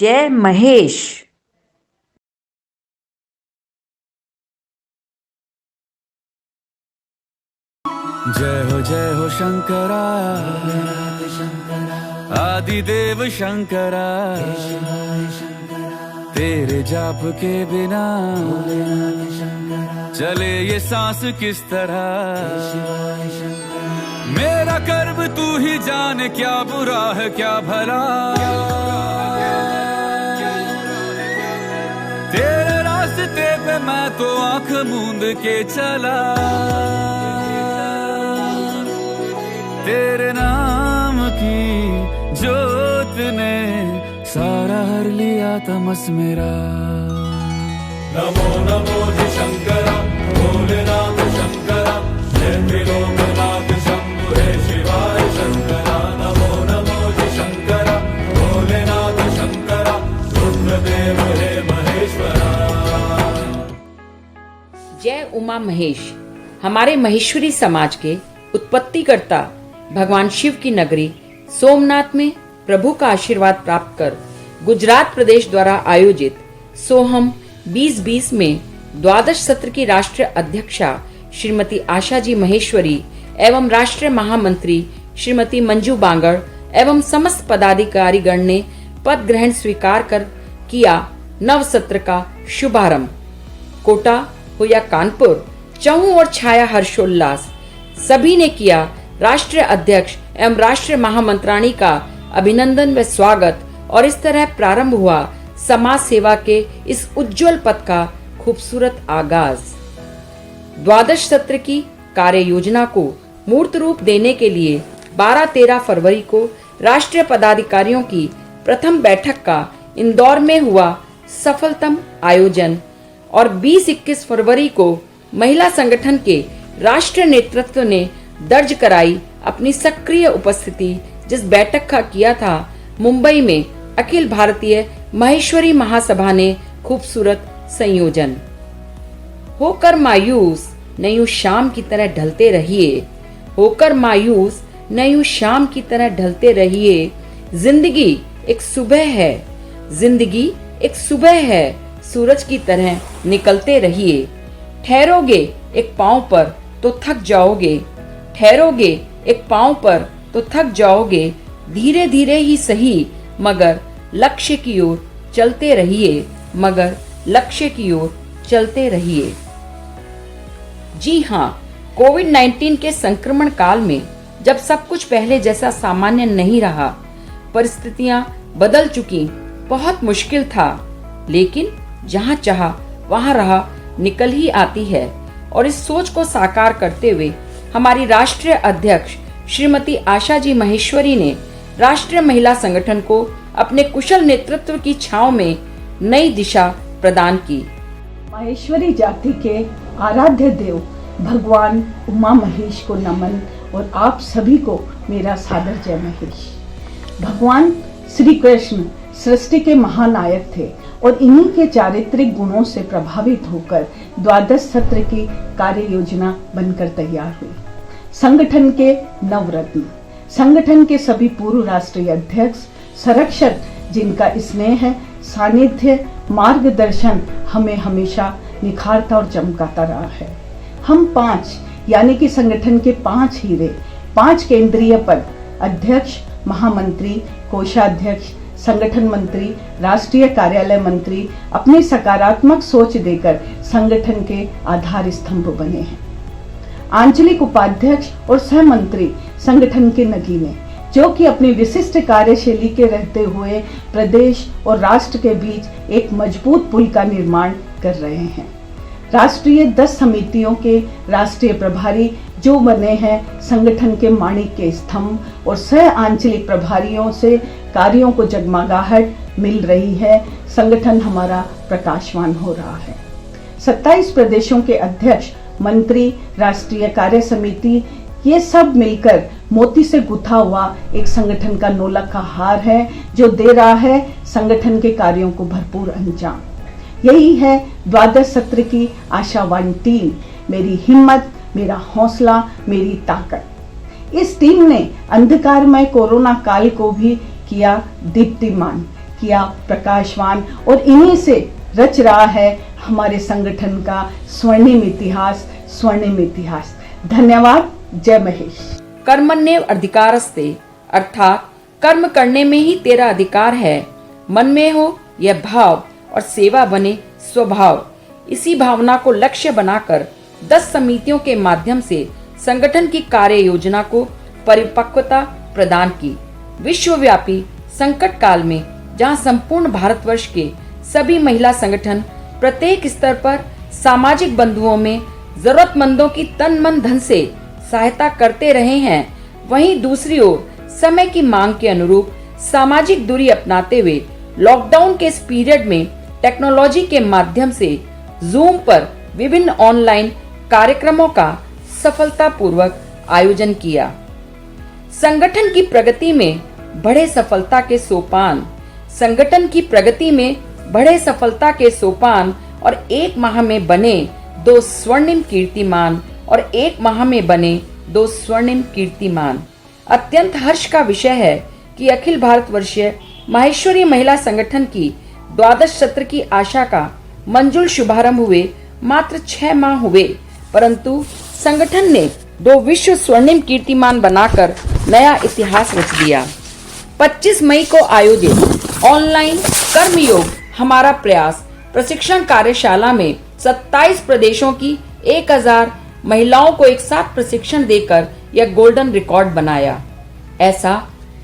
जय महेश। जय हो शंकरा आदिदेव शंकरा, तेरे जाप के बिना चले ये सांस किस तरह। मेरा कर्म तू ही जाने, क्या बुरा है क्या भला। तेरे रास्ते पे मैं तो आंख मूंद के चला, तेरे नाम की जोत ने सारा हर लिया तमस मेरा। नमो नमो जी शंकरा भोलेनाथ शंकरा, जय त्रिलोकनाथ शंभु हे शिवाय शंकरा। नमो नमो जी शंकरा भोलेनाथ शंकरा, रुद्रदेव हे महेश्वरा। जय उमा महेश। हमारे महेश्वरी समाज के उत्पत्तिकर्ता भगवान शिव की नगरी सोमनाथ में प्रभु का आशीर्वाद प्राप्त कर गुजरात प्रदेश द्वारा आयोजित सोहम 2020 में द्वादश सत्र की राष्ट्रीय अध्यक्षा श्रीमती आशाजी महेश्वरी एवं राष्ट्रीय महामंत्री श्रीमती मंजू बांगड़ एवं समस्त पदाधिकारीगण ने पद ग्रहण स्वीकार कर किया नव सत्र का शुभारंभ। कोटा हो या कानपुर, चहुं ओर छाया हर्षोल्लास। सभी ने किया राष्ट्रीय अध्यक्ष एवं राष्ट्रीय महामंत्राणी का अभिनंदन व स्वागत, और इस तरह प्रारंभ हुआ समाज सेवा के इस उज्जवल पथ का खूबसूरत आगाज। द्वादश सत्र की कार्य योजना को मूर्त रूप देने के लिए 12-13 फरवरी को राष्ट्रीय पदाधिकारियों की प्रथम बैठक का इंदौर में हुआ सफलतम आयोजन, और 20-21 फरवरी को महिला संगठन के राष्ट्रीय नेतृत्व ने दर्ज कराई अपनी सक्रिय उपस्थिति। जिस बैठक का किया था मुंबई में अखिल भारतीय महेश्वरी महासभा ने खूबसूरत संयोजन। होकर मायूस न यूं शाम की तरह ढलते रहिए, होकर मायूस न यूं शाम की तरह ढलते रहिए। जिंदगी एक सुबह है, जिंदगी एक सुबह है, सूरज की तरह निकलते रहिए। ठहरोगे एक पांव पर तो थक जाओगे, ठहरोगे एक पांव पर तो थक जाओगे। धीरे धीरे ही सही मगर लक्ष्य की ओर चलते रहिए, मगर लक्ष्य की ओर चलते रहिए। जी हाँ, कोविड-19 के संक्रमण काल में जब सब कुछ पहले जैसा सामान्य नहीं रहा, परिस्थितियां बदल चुकी, बहुत मुश्किल था, लेकिन जहाँ चाहा वहाँ राह निकल ही आती है। और इस सोच को साकार करते हुए हमारी राष्ट्रीय अध्यक्ष श्रीमती आशाजी महेश्वरी ने राष्ट्रीय महिला संगठन को अपने कुशल नेतृत्व की छांव में नई दिशा प्रदान की। महेश्वरी जाति के आराध्य देव भगवान उमा महेश को नमन, और आप सभी को मेरा सादर जय महेश। भगवान श्री कृष्ण सृष्टि के महानायक थे, और इन्हीं के चारित्रिक गुणों से प्रभावित होकर द्वादश सत्र की कार्य योजना बनकर तैयार हुई। संगठन के नवरत्न, संगठन के सभी पूर्व राष्ट्रीय अध्यक्ष, संरक्षक, जिनका स्नेह, सानिध्य, मार्गदर्शन हमें हमेशा निखारता और चमकाता रहा है। हम 5 यानी कि संगठन के 5 हीरे, 5 केंद्रीय पद, अध्यक्ष, महामंत्री, कोषाध्यक्ष, संगठन मंत्री, राष्ट्रीय कार्यालय मंत्री, अपनी सकारात्मक सोच देकर संगठन के आधार स्तंभ बने हैं। आंचलिक उपाध्यक्ष और सह मंत्री संगठन के नगीने, जो कि अपनी विशिष्ट कार्यशैली के रहते हुए प्रदेश और राष्ट्र के बीच एक मजबूत पुल का निर्माण कर रहे हैं। राष्ट्रीय 10 समितियों के राष्ट्रीय प्रभारी, जो बने हैं संगठन के माणिक के स्तंभ, और सह आंचलिक प्रभारियों से कार्यों को जगमगाहट मिल रही है। संगठन हमारा प्रकाशवान हो रहा है। 27 प्रदेशों के अध्यक्ष, मंत्री, राष्ट्रीय कार्य समिति, ये सब मिलकर मोती से गुथा हुआ एक संगठन का नौलखा हार है, जो दे रहा है संगठन के कार्यों को भरपूर अंजाम। यही है द्वादश सत्र की आशावान टीम, मेरी हिम्मत, मेरा हौसला, मेरी ताकत। इस टीम ने अंधकारमय कोरोना काल को भी किया दीप्तिमान। किया प्रकाशवान, और इन्हीं से रच रहा है हमारे संगठन का स्वर्णिम इतिहास, स्वर्णिम इतिहास। धन्यवाद। जय महेश। कर्मण्येव अधिकारस्ते, अर्थात कर्म करने में ही तेरा अधिकार है। मन में हो यह भाव और सेवा बने स्वभाव। इसी भावना को लक्ष्य बनाकर 10 समितियों के माध्यम से संगठन की कार्य योजना को परिपक्वता प्रदान की। विश्वव्यापी संकट काल में जहां संपूर्ण भारतवर्ष के सभी महिला संगठन प्रत्येक स्तर पर सामाजिक बंधुओं में जरूरतमंदों की तन मन धन से सहायता करते रहे हैं, वहीं दूसरी ओर समय की मांग के अनुरूप सामाजिक दूरी अपनाते हुए लॉकडाउन के इस पीरियड में टेक्नोलॉजी के माध्यम से जूम पर विभिन्न ऑनलाइन कार्यक्रमों का सफलतापूर्वक आयोजन किया। संगठन की प्रगति में बढ़े सफलता के सोपान। संगठन की प्रगति में बढ़े सफलता के सोपान और 1 माह में बने 2 स्वर्णिम कीर्तिमान और 1 माह में बने 2 स्वर्णिम कीर्तिमान। अत्यंत हर्ष का विषय है कि अखिल भारतवर्षीय माहेश्वरी महिला संगठन की द्वादश सत्र की आशा का मंजुल शुभारंभ हुए मात्र 6 माह हुए, परंतु संगठन ने 2 विश्व स्वर्णिम कीर्तिमान बनाकर नया इतिहास रच दिया। 25 मई को आयोजित ऑनलाइन कर्मयोग हमारा प्रयास प्रशिक्षण कार्यशाला में 27 प्रदेशों की 1000 महिलाओं को एक साथ प्रशिक्षण देकर यह गोल्डन रिकॉर्ड बनाया। ऐसा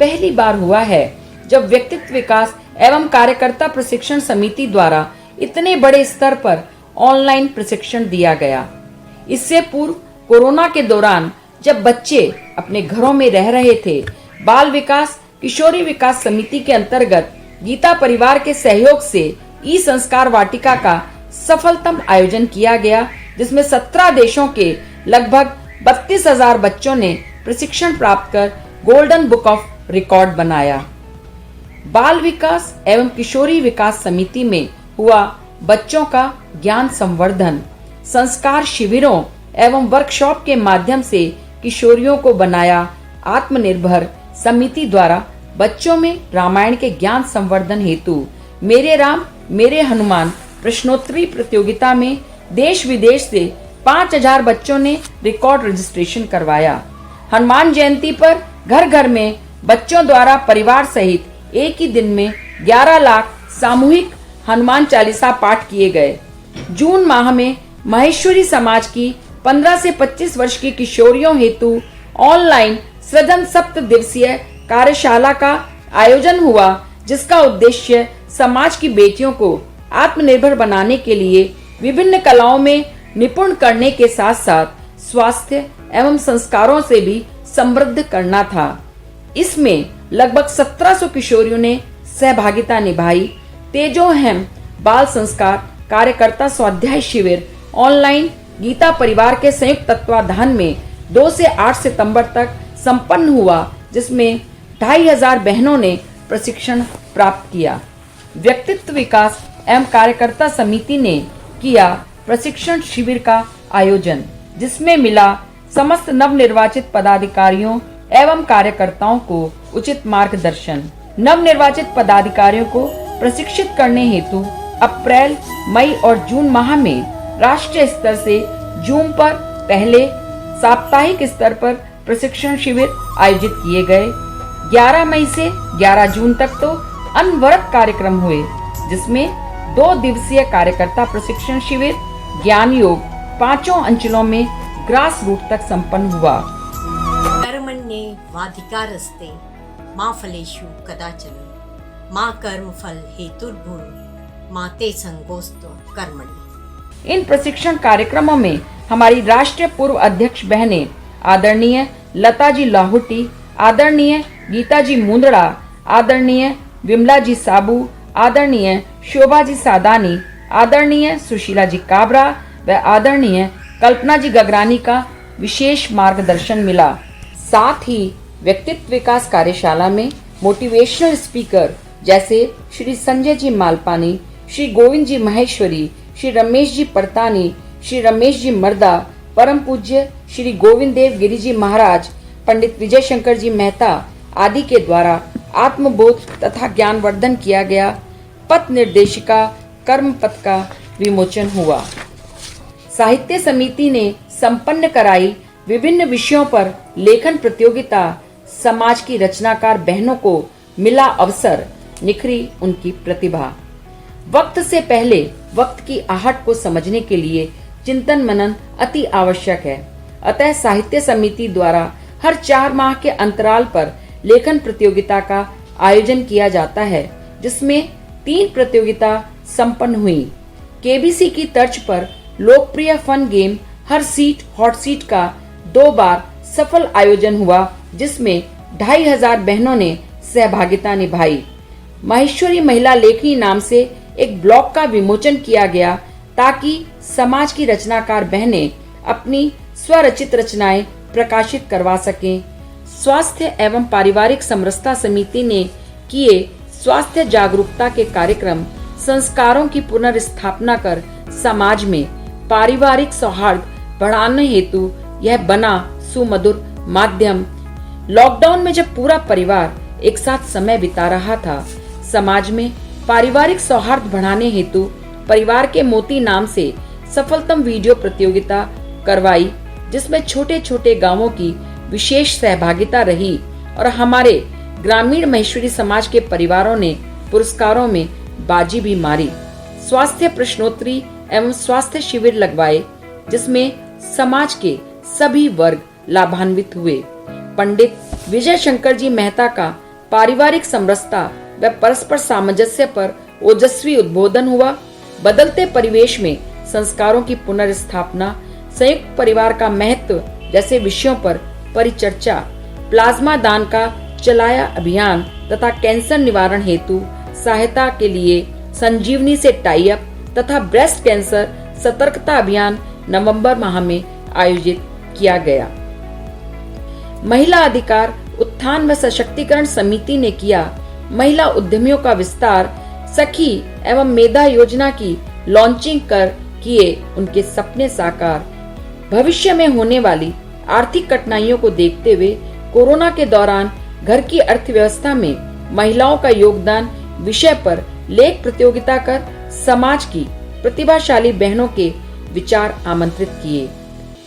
पहली बार हुआ है जब व्यक्तित्व विकास एवं कार्यकर्ता प्रशिक्षण समिति द्वारा इतने बड़े स्तर पर ऑनलाइन प्रशिक्षण दिया गया। इससे पूर्व कोरोना के दौरान जब बच्चे अपने घरों में रह रहे थे, बाल विकास किशोरी विकास समिति के अंतर्गत गीता परिवार के सहयोग से ई संस्कार वाटिका का सफलतम आयोजन किया गया, जिसमें 17 देशों के लगभग 32,000 बच्चों ने प्रशिक्षण प्राप्त कर गोल्डन बुक ऑफ रिकॉर्ड बनाया। बाल विकास एवं किशोरी विकास समिति में हुआ बच्चों का ज्ञान संवर्धन। संस्कार शिविरों एवं वर्कशॉप के माध्यम से किशोरियों को बनाया आत्मनिर्भर। समिति द्वारा बच्चों में रामायण के ज्ञान संवर्धन हेतु मेरे राम मेरे हनुमान प्रश्नोत्तरी प्रतियोगिता में देश विदेश से 5000 बच्चों ने रिकॉर्ड रजिस्ट्रेशन करवाया। हनुमान जयंती पर घर घर में बच्चों द्वारा परिवार सहित एक ही दिन में 11 लाख सामूहिक हनुमान चालीसा पाठ किए गए। जून माह में माहेश्वरी समाज की 15 से 25 वर्ष की किशोरियों हेतु ऑनलाइन सृजन 7 दिवसीय कार्यशाला का आयोजन हुआ, जिसका उद्देश्य समाज की बेटियों को आत्मनिर्भर बनाने के लिए विभिन्न कलाओं में निपुण करने के साथ साथ स्वास्थ्य एवं संस्कारों से भी समृद्ध करना था। इसमें लगभग 1700 किशोरियों ने सहभागिता निभाई। तेजोहेम बाल संस्कार कार्यकर्ता स्वाध्याय शिविर ऑनलाइन गीता परिवार के संयुक्त तत्वाधान में 2 से 8 सितंबर तक संपन्न हुआ, जिसमें 2500 बहनों ने प्रशिक्षण प्राप्त किया। व्यक्तित्व विकास एवं कार्यकर्ता समिति ने किया प्रशिक्षण शिविर का आयोजन, जिसमें मिला समस्त नवनिर्वाचित पदाधिकारियों एवं कार्यकर्ताओं को उचित मार्गदर्शन। नवनिर्वाचित पदाधिकारियों को प्रशिक्षित करने हेतु अप्रैल, मई और जून माह में राष्ट्रीय स्तर से जूम पर पहले साप्ताहिक स्तर पर प्रशिक्षण शिविर आयोजित किए गए। 11 मई से 11 जून तक तो अनवरत कार्यक्रम हुए, जिसमें 2 दिवसीय कार्यकर्ता प्रशिक्षण शिविर ज्ञान योग 5 अंचलों में ग्रास रूट तक संपन्न हुआ। कर्मण्येवाधिकारस्ते मा फलेषु कदाचन मा कर्म फल हेतुर्भुः मा ते संगोऽस्तु कर्मणि। इन प्रशिक्षण कार्यक्रमों में हमारी राष्ट्रीय पूर्व अध्यक्ष बहनें आदरणीय लता जी लाहौटी, आदरणीय गीता जी मुंदड़ा, आदरणीय विमला जी साबू, आदरणीय शोभा जी सादानी, आदरणीय सुशीला जी काबरा व आदरणीय कल्पना जी गगरानी का विशेष मार्गदर्शन मिला। साथ ही व्यक्तित्व विकास कार्यशाला में मोटिवेशनल स्पीकर जैसे श्री संजय जी मालपानी, श्री गोविंद जी महेश्वरी, श्री रमेश जी परतानी, श्री रमेश जी मर्दा, परम पूज्य श्री गोविंद देव गिरी जी महाराज, पंडित विजय शंकर जी मेहता आदि के द्वारा आत्मबोध तथा ज्ञानवर्धन किया गया। पथ निर्देशिका कर्म पथ का विमोचन हुआ। साहित्य समिति ने संपन्न कराई विभिन्न विषयों पर लेखन प्रतियोगिता। समाज की रचनाकार बहनों को मिला अवसर, निखरी उनकी प्रतिभा। वक्त से पहले वक्त की आहट को समझने के लिए चिंतन मनन अति आवश्यक है। अतः साहित्य समिति द्वारा हर 4 माह के अंतराल पर लेखन प्रतियोगिता का आयोजन किया जाता है, जिसमें 3 प्रतियोगिता संपन्न हुई। केबीसी की तर्ज पर लोकप्रिय फन गेम हर सीट हॉट सीट का 2 बार सफल आयोजन हुआ, जिसमें 2500 बहनों ने सहभागिता निभाई। माहेश्वरी महिला लेखनी नाम से एक ब्लॉग का विमोचन किया गया, ताकि समाज की रचनाकार बहनें अपनी स्वरचित रचनाएं प्रकाशित करवा सकें। स्वास्थ्य एवं पारिवारिक समरसता समिति ने किए स्वास्थ्य जागरूकता के कार्यक्रम। संस्कारों की पुनर्स्थापना कर समाज में पारिवारिक सौहार्द बढ़ाने हेतु यह बना सुमधुर माध्यम। लॉकडाउन में जब पूरा परिवार एक साथ समय बिता रहा था, समाज में पारिवारिक सौहार्द बढ़ाने हेतु परिवार के मोती नाम से सफलतम वीडियो प्रतियोगिता करवाई, जिसमें छोटे छोटे गांवों की विशेष सहभागिता रही और हमारे ग्रामीण महेश्वरी समाज के परिवारों ने पुरस्कारों में बाजी भी मारी। स्वास्थ्य प्रश्नोत्तरी एवं स्वास्थ्य शिविर लगवाए, जिसमें समाज के सभी वर्ग लाभान्वित हुए। पंडित विजय शंकर जी मेहता का पारिवारिक समरसता व परस्पर सामंजस्य पर ओजस्वी उद्बोधन हुआ। बदलते परिवेश में संस्कारों की पुनर्स्थापना, संयुक्त परिवार का महत्व जैसे विषयों पर परिचर्चा। प्लाज्मा दान का चलाया अभियान तथा कैंसर निवारण हेतु सहायता के लिए संजीवनी से टाई अप तथा ब्रेस्ट कैंसर सतर्कता अभियान नवंबर माह में आयोजित किया गया। महिला अधिकार उत्थान व सशक्तिकरण समिति ने किया महिला उद्यमियों का विस्तार। सखी एवं मेधा योजना की लॉन्चिंग कर किए उनके सपने साकार। भविष्य में होने वाली आर्थिक कठिनाइयों को देखते हुए कोरोना के दौरान घर की अर्थव्यवस्था में महिलाओं का योगदान विषय पर लेख प्रतियोगिता कर समाज की प्रतिभाशाली बहनों के विचार आमंत्रित किए।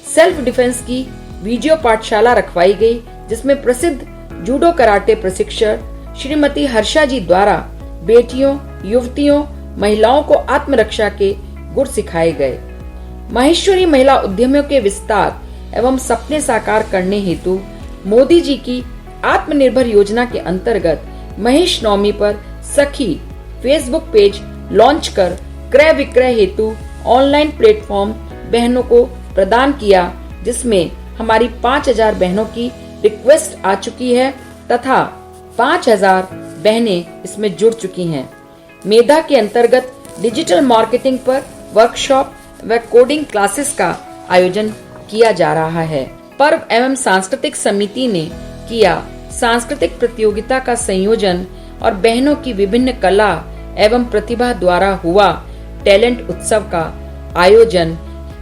सेल्फ डिफेंस की वीडियो पाठशाला रखवाई गई, जिसमें प्रसिद्ध जूडो कराटे प्रशिक्षक श्रीमती हर्षा जी द्वारा बेटियों, युवतियों, महिलाओं को आत्मरक्षा के गुर सिखाए गए। माहेश्वरी महिला उद्यमियों के विस्तार एवं सपने साकार करने हेतु मोदी जी की आत्मनिर्भर योजना के अंतर्गत महेश नवमी पर सखी फेसबुक पेज लॉन्च कर क्रय विक्रय हेतु ऑनलाइन प्लेटफॉर्म बहनों को प्रदान किया, जिसमें हमारी 5000 बहनों की रिक्वेस्ट आ चुकी है तथा 5000 बहनें इसमें जुड़ चुकी हैं। मेधा के अंतर्गत डिजिटल मार्केटिंग पर वर्कशॉप व कोडिंग क्लासेस का आयोजन किया जा रहा है। पर्व एवं सांस्कृतिक समिति ने किया सांस्कृतिक प्रतियोगिता का संयोजन और बहनों की विभिन्न कला एवं प्रतिभा द्वारा हुआ टैलेंट उत्सव का आयोजन।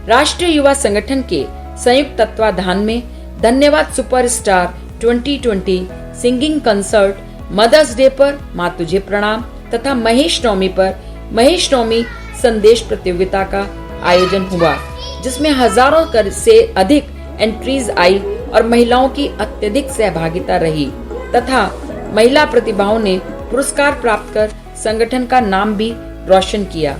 राष्ट्रीय युवा संगठन के संयुक्त तत्वाधान में धन्यवाद superstar 2020 singing concert, mother's day पर माँ तुझे प्रणाम तथा महेश नवमी पर महेश नवमी संदेश प्रतियोगिता का आयोजन हुआ, जिसमें हजारों से अधिक एंट्रीज आई और महिलाओं की अत्यधिक सहभागिता रही तथा महिला प्रतिभाओं ने पुरस्कार प्राप्त कर संगठन का नाम भी रोशन किया।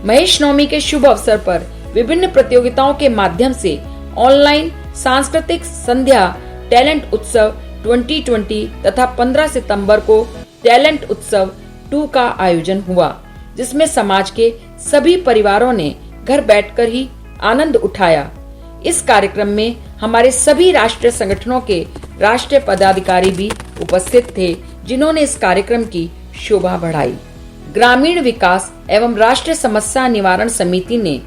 महेश नवमी के शुभ अवसर पर विभिन्न प्रतियोगिताओं के माध्यम से ऑनलाइन सांस्कृतिक संध्या टैलेंट उत्सव 2020 तथा 15 सितंबर को टैलेंट उत्सव 2 का आयोजन हुआ, जिसमें समाज के सभी परिवारों ने घर बैठकर ही आनंद उठाया। इस कार्यक्रम में हमारे सभी राष्ट्रीय संगठनों के राष्ट्रीय पदाधिकारी भी उपस्थित थे, जिन्होंने इस कार्यक्रम की शोभा बढ़ाई। ग्रामीण विकास एवं राष्ट्रीय समस्या निवारण समिति ने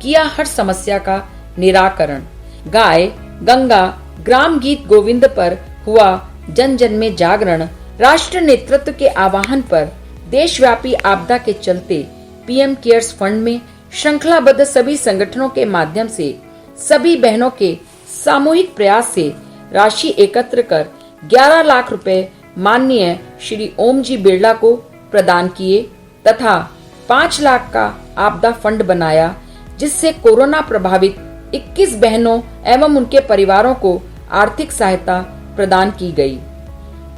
किया हर समस्या का निराकरण। गाय गंगा ग्राम गीत गोविंद पर हुआ जन जन में जागरण। राष्ट्र नेतृत्व के आह्वान पर देशव्यापी आपदा के चलते पीएम केयर्स फंड में श्रृंखलाबद्ध सभी संगठनों के माध्यम से सभी बहनों के सामूहिक प्रयास से राशि एकत्र कर 11 लाख रुपए माननीय श्री ओम जी बिरला को प्रदान किए तथा 5 लाख का आपदा फंड बनाया, जिससे कोरोना प्रभावित 21 बहनों एवं उनके परिवारों को आर्थिक सहायता प्रदान की गई।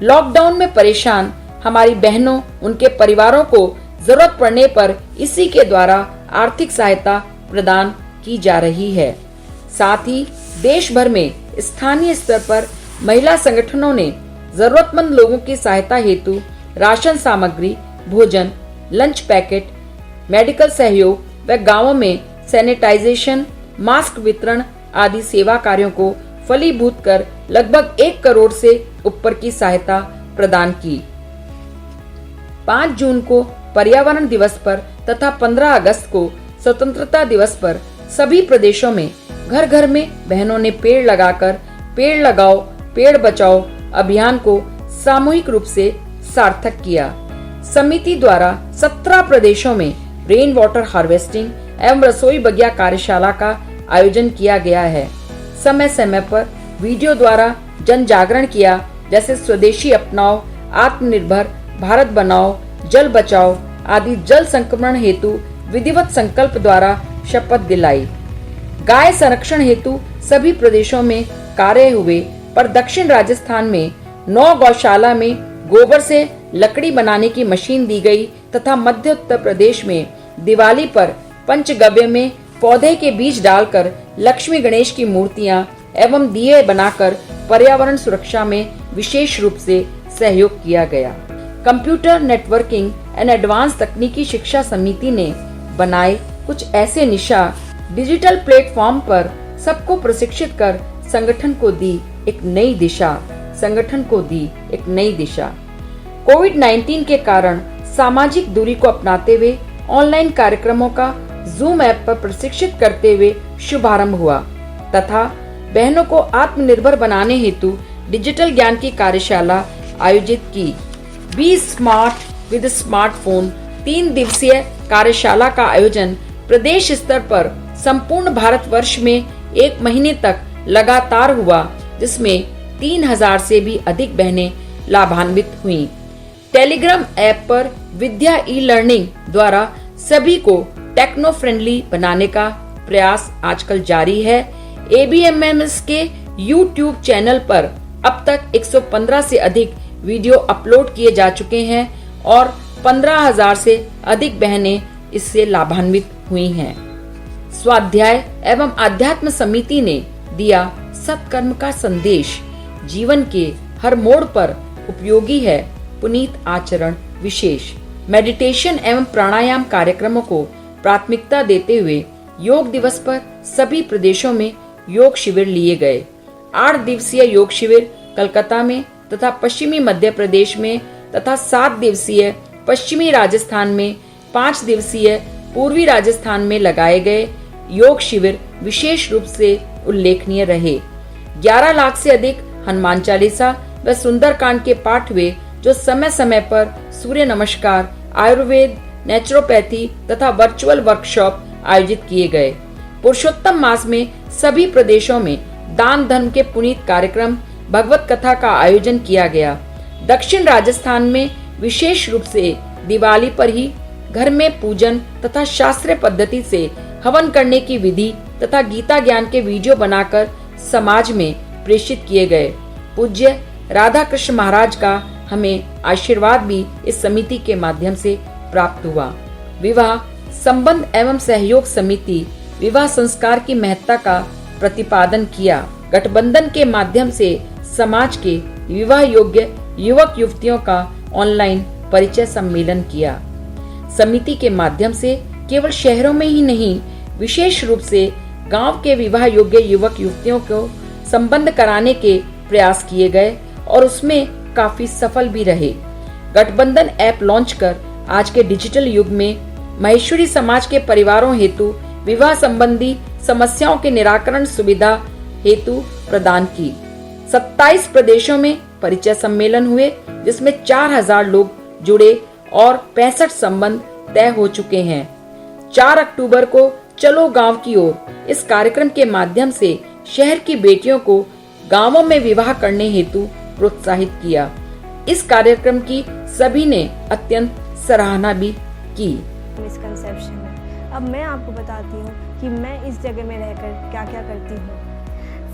लॉकडाउन में परेशान हमारी बहनों, उनके परिवारों को जरूरत पड़ने पर इसी के द्वारा आर्थिक सहायता प्रदान की जा रही है। साथ ही देश भर में स्थानीय स्तर पर महिला संगठनों ने जरूरतमंद लोगों की सहायता हेतु राशन सामग्री, भोजन, लंच पैकेट, मेडिकल सहयोग व गांवों में सैनिटाइजेशन, मास्क वितरण आदि सेवा कार्यों को फलीभूत कर लगभग 1 करोड़ से ऊपर की सहायता प्रदान की। 5 जून को पर्यावरण दिवस पर तथा 15 अगस्त को स्वतंत्रता दिवस पर सभी प्रदेशों में घर घर में बहनों ने पेड़ लगाकर पेड़ लगाओ पेड़ बचाओ अभियान को सामूहिक रूप से सार्थक किया। समिति द्वारा 17 प्रदेशों में रेन वाटर हार्वेस्टिंग एवं रसोई बगिया कार्यशाला का आयोजन किया गया है। समय समय पर वीडियो द्वारा जन जागरण किया, जैसे स्वदेशी अपनाओ, आत्मनिर्भर भारत बनाओ, जल बचाओ आदि जल संक्रमण हेतु विधिवत संकल्प द्वारा शपथ दिलाई। गाय संरक्षण हेतु सभी प्रदेशों में कार्य हुए, पर दक्षिण राजस्थान में 9 गौशाला में गोबर से लकड़ी बनाने की मशीन दी गई तथा मध्य उत्तर प्रदेश में दिवाली पर पंचगव्य में पौधे के बीज डालकर लक्ष्मी गणेश की मूर्तियां एवं दिए बनाकर पर्यावरण सुरक्षा में विशेष रूप से सहयोग किया गया। कंप्यूटर नेटवर्किंग एंड एडवांस तकनीकी शिक्षा समिति ने बनाए कुछ ऐसे निशा डिजिटल प्लेटफॉर्म पर सबको प्रशिक्षित कर संगठन को दी एक नई दिशा। कोविड-19 के कारण सामाजिक दूरी को अपनाते हुए ऑनलाइन कार्यक्रमों का जूम ऐप पर प्रशिक्षित करते हुए शुभारंभ हुआ तथा बहनों को आत्मनिर्भर बनाने हेतु डिजिटल ज्ञान की कार्यशाला आयोजित की। बी स्मार्ट विद स्मार्टफोन 3 दिवसीय कार्यशाला का आयोजन प्रदेश स्तर पर संपूर्ण भारतवर्ष में 1 महीने तक लगातार हुआ, जिसमें 3000 से भी अधिक बहनें लाभान्वित हुईं। टेलीग्राम ऐप पर विद्या ई लर्निंग द्वारा सभी को टेक्नो फ्रेंडली बनाने का प्रयास आजकल जारी है। ABMMS के YouTube चैनल पर अब तक 115 से अधिक वीडियो अपलोड किए जा चुके हैं और 15,000 से अधिक बहनें इससे लाभान्वित हुई हैं। स्वाध्याय एवं आध्यात्म समिति ने दिया सत्कर्म का संदेश, जीवन के हर मोड़ पर उपयोगी है पुनीत आचरण विशेष। मेडिटेशन एवं प्राणायाम कार्यक्रमों को प्राथमिकता देते हुए योग दिवस पर सभी प्रदेशों में योग शिविर लिए गए। 8 दिवसीय योग शिविर कलकत्ता में तथा पश्चिमी मध्य प्रदेश में तथा 7 दिवसीय पश्चिमी राजस्थान में, 5 दिवसीय पूर्वी राजस्थान में लगाए गए योग शिविर विशेष रूप से उल्लेखनीय रहे। 11 लाख से अधिक हनुमान चालीसा व सुंदरकांड के पाठ हुए, जो समय समय पर सूर्य नमस्कार, आयुर्वेद, नेचुरोपैथी तथा वर्चुअल वर्कशॉप आयोजित किए गए। पुरुषोत्तम मास में सभी प्रदेशों में दान धर्म के पुनीत कार्यक्रम, भगवत कथा का आयोजन किया गया। दक्षिण राजस्थान में विशेष रूप से दिवाली पर ही घर में पूजन तथा शास्त्रीय पद्धति से हवन करने की विधि तथा गीता ज्ञान के वीडियो बनाकर समाज में प्रेषित किए गए। पूज्य राधा कृष्ण महाराज का हमें आशीर्वाद भी इस समिति के माध्यम से प्राप्त हुआ। विवाह संबंध एवं सहयोग समिति विवाह संस्कार की महत्ता का प्रतिपादन किया। गठबंधन के माध्यम से समाज के विवाह योग्य युवक युवतियों का ऑनलाइन परिचय सम्मेलन किया। समिति के माध्यम से केवल शहरों में ही नहीं, विशेष रूप से गांव के विवाह योग्य युवक युवतियों को संबंध कराने के प्रयास किए गए और उसमें काफी सफल भी रहे। गठबंधन ऐप लॉन्च कर आज के डिजिटल युग में महेश्वरी समाज के परिवारों हेतु विवाह संबंधी समस्याओं के निराकरण सुविधा हेतु प्रदान की। 27 प्रदेशों में परिचय सम्मेलन हुए, जिसमें 4000 लोग जुड़े और 65 संबंध तय हो चुके हैं। 4 अक्टूबर को चलो गांव की ओर इस कार्यक्रम के माध्यम से शहर की बेटियों को गांवों में विवाह करने हेतु प्रोत्साहित किया। इस कार्यक्रम की सभी ने अत्यंत सराहना भी की। मिसकंसेप्शन है। अब मैं आपको बताती हूँ कि मैं इस जगह में रहकर क्या क्या करती हूँ।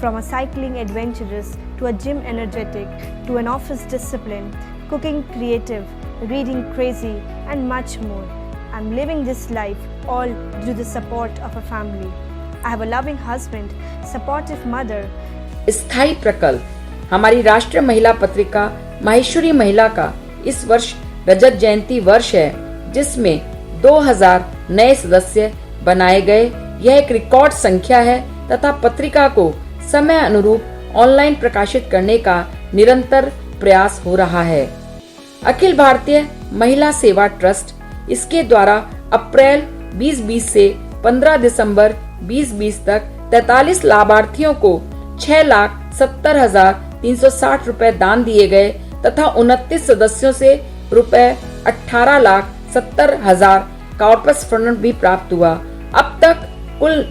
From a cycling adventurous to a gym energetic to an office discipline, cooking creative, reading crazy and much more. I'm living this life all due to the support of a family. I have a loving husband, supportive mother. स्थायी प्रकल्प हमारी राष्ट्रीय महिला पत्रिका माहेश्वरी महिला का इस वर्ष रजत जयंती वर्ष है, जिसमें 2000 नए सदस्य बनाए गए। यह एक रिकॉर्ड संख्या है तथा पत्रिका को समय अनुरूप ऑनलाइन प्रकाशित करने का निरंतर प्रयास हो रहा है। अखिल भारतीय महिला सेवा ट्रस्ट इसके द्वारा अप्रैल 2020 से 15 दिसंबर 2020 तक 43 लाभार्थियों को 6,70,360 रुपए दान दिए गए तथा 29 सदस्यों से रुपए 18,70,000 कॉर्पस फंड भी प्राप्त हुआ। अब तक कुल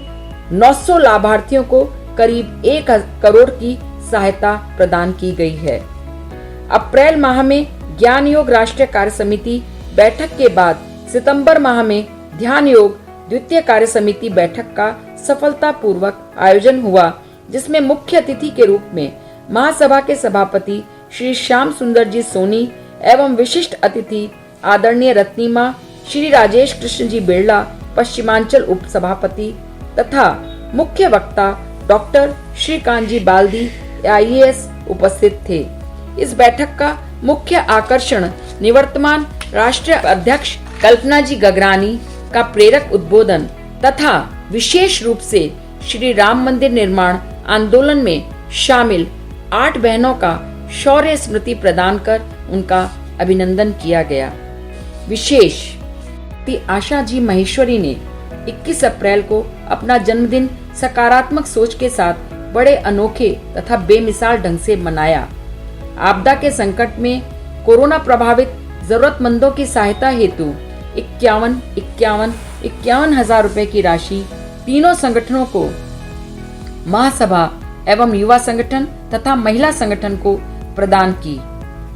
900 लाभार्थियों को करीब 1 करोड़ की सहायता प्रदान की गई है। अप्रैल माह में ज्ञान योग राष्ट्रीय कार्य समिति बैठक के बाद सितंबर माह में ध्यान योग द्वितीय कार्य समिति बैठक का सफलतापूर्वक आयोजन हुआ, जिसमें मुख्य अतिथि के रूप में महासभा के सभापति श्री श्याम सुंदर जी सोनी एवं विशिष्ट अतिथि आदरणीय रत्नीमा श्री राजेश कृष्ण जी बिरला पश्चिमांचल उप सभापति तथा मुख्य वक्ता डॉक्टर श्रीकांत जी बाल्दी IAS उपस्थित थे। इस बैठक का मुख्य आकर्षण निवर्तमान राष्ट्रीय अध्यक्ष कल्पना जी गगरानी का प्रेरक उद्बोधन तथा विशेष रूप से श्री राम मंदिर निर्माण आंदोलन में शामिल 8 बहनों का शौर्य स्मृति प्रदान कर उनका अभिनंदन किया गया। विशेष आशा जी महेश्वरी ने 21 अप्रैल को अपना जन्मदिन सकारात्मक सोच के साथ बड़े अनोखे तथा बेमिसाल ढंग से मनाया। आपदा के संकट में कोरोना प्रभावित जरूरतमंदों की सहायता हेतु 51 हजार रुपए की राशि तीनों संगठनों को, महासभा एवं युवा संगठन तथा महिला संगठन को प्रदान की।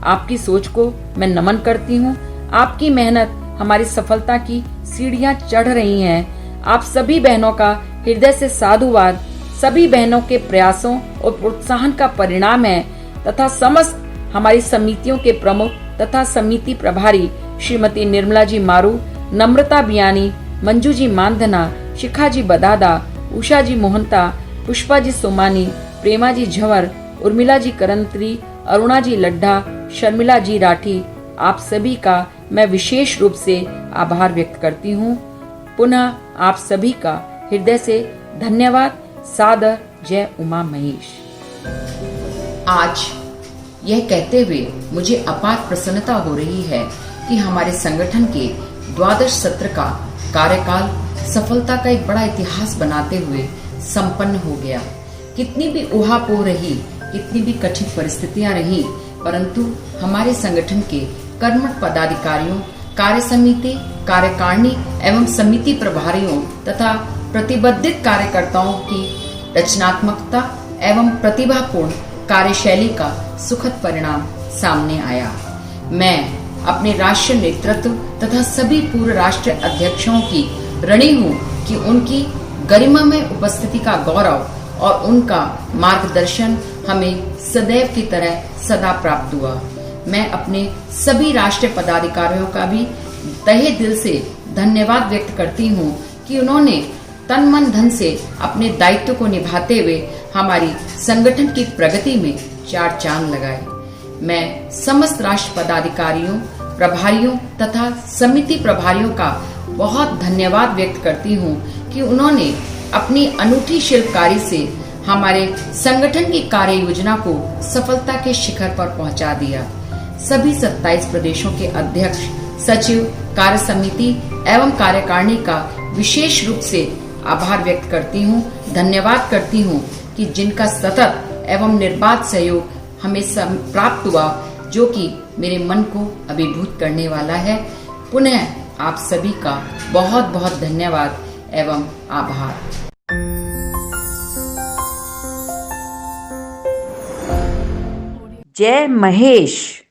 आपकी सोच को मैं नमन करती हूँ। आपकी मेहनत हमारी सफलता की सीढ़ियां चढ़ रही हैं। आप सभी बहनों का हृदय से साधुवाद सभी बहनों के प्रयासों और प्रोत्साहन का परिणाम है तथा समस्त हमारी समितियों के प्रमुख तथा समिति प्रभारी श्रीमती निर्मला जी मारू, नम्रता बियानी, मंजू जी मानधना, शिखा जी बदादा, उषा जी मोहंता, पुष्पा जी सोमानी, प्रेमा जी झवर, उर्मिला जी करंत्री, अरुणा जी लड्ढा, शर्मिला जी राठी, आप सभी का मैं विशेष रूप से आभार व्यक्त करती हूँ। पुनः आप सभी का हृदय से धन्यवाद। सादर जय उमा महेश। आज यह कहते हुए मुझे अपार प्रसन्नता हो रही है कि हमारे संगठन के द्वादश सत्र का कार्यकाल सफलता का एक बड़ा इतिहास बनाते हुए संपन्न हो गया। कितनी भी ऊहापोह रही, कितनी भी कठिन परिस्थितियां रही, परंतु हमारे संगठन के कर्मठ पदाधिकारियों, कार्य समिति, कार्यकारिणी एवं समिति प्रभारियों तथा प्रतिबद्धित कार्यकर्ताओं की रचनात्मकता एवं प्रतिभापूर्ण कार्यशैली का सुखद परिणाम सामने आया। मैं अपने राष्ट्रीय नेतृत्व तथा सभी पूर्व राष्ट्रीय अध्यक्षों की ऋणी हूँ कि उनकी गरिमामय उपस्थिति का गौरव और उनका मार्गदर्शन हमें सदैव की तरह सदा प्राप्त हुआ। मैं अपने सभी राष्ट्रीय पदाधिकारियों का भी तहे दिल से धन्यवाद व्यक्त करती हूँ कि उन्होंने तन मन धन से अपने दायित्व को निभाते हुए हमारी संगठन की प्रगति में 4 चांद लगाए। मैं समस्त राष्ट्र पदाधिकारियों, प्रभारियों तथा समिति प्रभारियों का बहुत धन्यवाद व्यक्त करती हूँ कि उन्होंने अपनी अनूठी शिल्पकारी से हमारे संगठन की कार्य योजना को सफलता के शिखर पर पहुंचा दिया। सभी 27 प्रदेशों के अध्यक्ष, सचिव, कार्य समिति एवं कार्यकारिणी का विशेष रूप से आभार व्यक्त करती हूँ, धन्यवाद करती हूँ कि जिनका सतत एवं निर्बाध सहयोग हमें प्राप्त हुआ, जो कि मेरे मन को अभिभूत करने वाला है। पुनः आप सभी का बहुत बहुत धन्यवाद एवं आभार। जय महेश।